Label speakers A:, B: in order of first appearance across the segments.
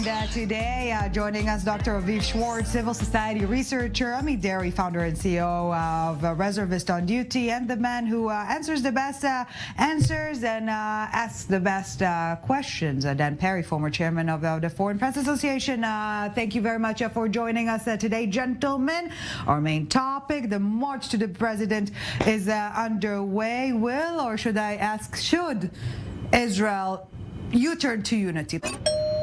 A: And today, joining us, Dr. Aviv Schwartz, civil society researcher, Amit Dairy, founder and CEO of Reservist on Duty, and the man who answers the best answers and asks the best questions. Dan Perry, former chairman of the Foreign Press Association. Thank you very much for joining us today, gentlemen. Our main topic, the march to the president, is underway. Will, or should I ask, should Israel U-turn to unity?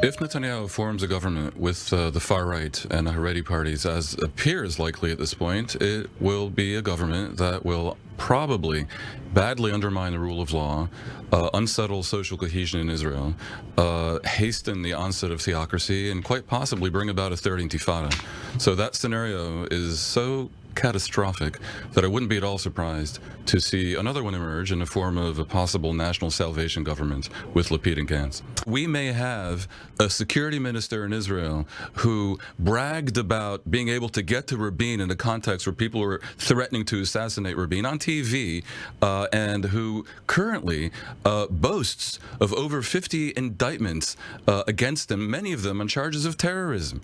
B: If Netanyahu forms a government with the far right and the Haredi parties, as appears likely at this point, it will be a government that will probably badly undermine the rule of law, unsettle social cohesion in Israel, hasten the onset of theocracy, and quite possibly bring about a third intifada. So that scenario is so catastrophic that I wouldn't be at all surprised to see another one emerge in the form of a possible national salvation government with Lapid and Gantz. We may have a security minister in Israel who bragged about being able to get to Rabin in a context where people were threatening to assassinate Rabin on TV, and who currently boasts of over 50 indictments against him, many of them on charges of terrorism.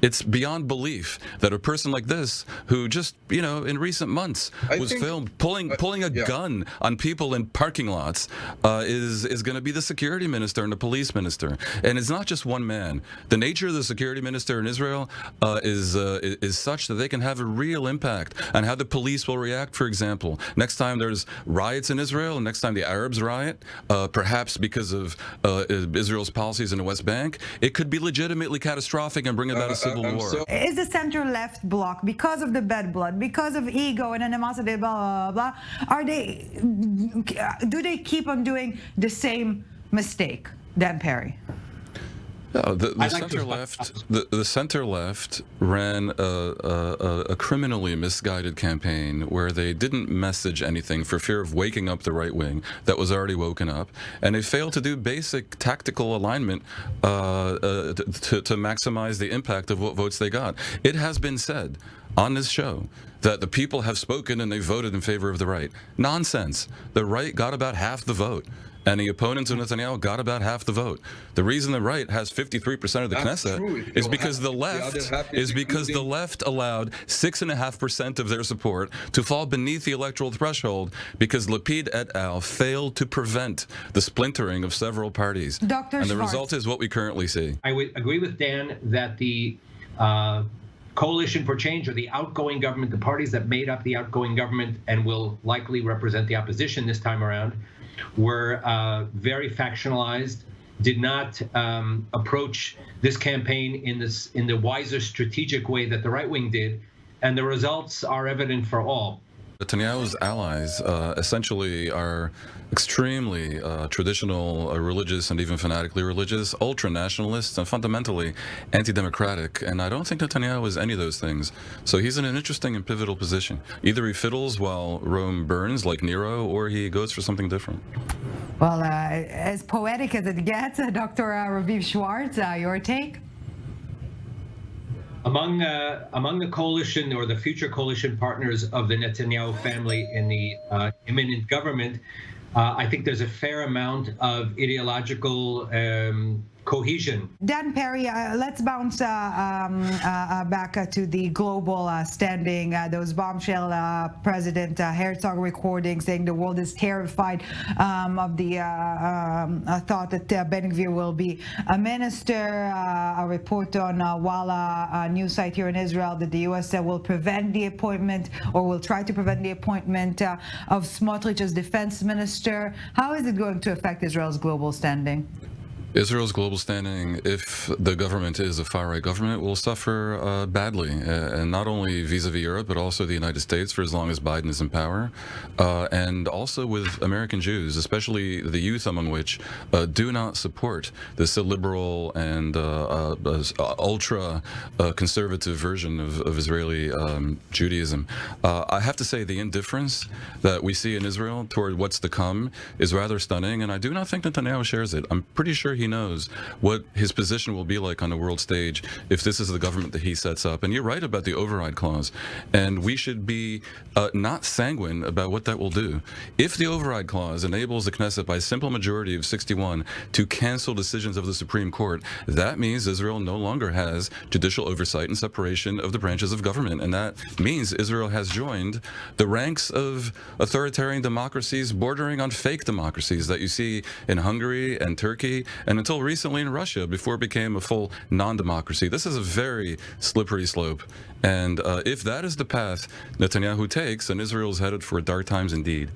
B: It's beyond belief that a person like this, who just, in recent months was filmed pulling a gun on people in parking lots, is going to be the security minister and the police minister. And it's not just one man. The nature of the security minister in Israel is such that they can have a real impact on how the police will react. For example, next time there's riots in Israel, next time the Arabs riot, perhaps because of Israel's policies in the West Bank, it could be legitimately catastrophic and bring about a civil war.
A: Is the center-left bloc, because of the bad blood, because of ego and animosity, blah, blah, blah, do they keep on doing the same mistake? Dan Perry.
B: No, the center left ran a criminally misguided campaign where they didn't message anything for fear of waking up the right wing that was already woken up, and they failed to do basic tactical alignment to maximize the impact of what votes they got. It has been said on this show that the people have spoken and they voted in favor of the right. Nonsense. The right got about half the vote, and the opponents of Netanyahu got about half the vote. The reason the right has 53% of the Knesset is because the left allowed 6.5% of their support to fall beneath the electoral threshold because Lapid et al. Failed to prevent the splintering of several parties.
A: Dr.
B: And the result is what we currently see.
C: I would agree with Dan that the Coalition for Change, or the outgoing government, the parties that made up the outgoing government and will likely represent the opposition this time around, were very factionalized, did not approach this campaign in the wiser strategic way that the right wing did, and the results are evident for all.
B: Netanyahu's allies essentially are extremely traditional, religious, and even fanatically religious, ultra-nationalists, and fundamentally anti-democratic. And I don't think Netanyahu is any of those things. So he's in an interesting and pivotal position. Either he fiddles while Rome burns, like Nero, or he goes for something different.
A: Well, as poetic as it gets, Dr. Aviv Schwartz, your take?
C: Among the coalition or the future coalition partners of the Netanyahu family in the imminent government, I think there's a fair amount of ideological cohesion.
A: Dan Perry, let's bounce back to the global standing. Those bombshell President Herzog recordings saying the world is terrified of the thought that Ben Gvir will be a minister. A report on Walla news site here in Israel that the U.S. will prevent the appointment, or will try to prevent the appointment of Smotrich as defense minister. How is it going to affect Israel's global standing?
B: Israel's global standing, if the government is a far-right government, will suffer badly, and not only vis-a-vis Europe, but also the United States for as long as Biden is in power, and also with American Jews, especially the youth among which do not support this illiberal and ultra-conservative version of Israeli Judaism. I have to say the indifference that we see in Israel toward what's to come is rather stunning, and I do not think Netanyahu shares it. I'm pretty sure he knows what his position will be like on the world stage if this is the government that he sets up. And you're right about the override clause. And we should be not sanguine about what that will do. If the override clause enables the Knesset by a simple majority of 61 to cancel decisions of the Supreme Court, that means Israel no longer has judicial oversight and separation of the branches of government. And that means Israel has joined the ranks of authoritarian democracies bordering on fake democracies that you see in Hungary and Turkey, and until recently in Russia, before it became a full non-democracy. This is a very slippery slope. And if that is the path Netanyahu takes, then Israel is headed for dark times indeed.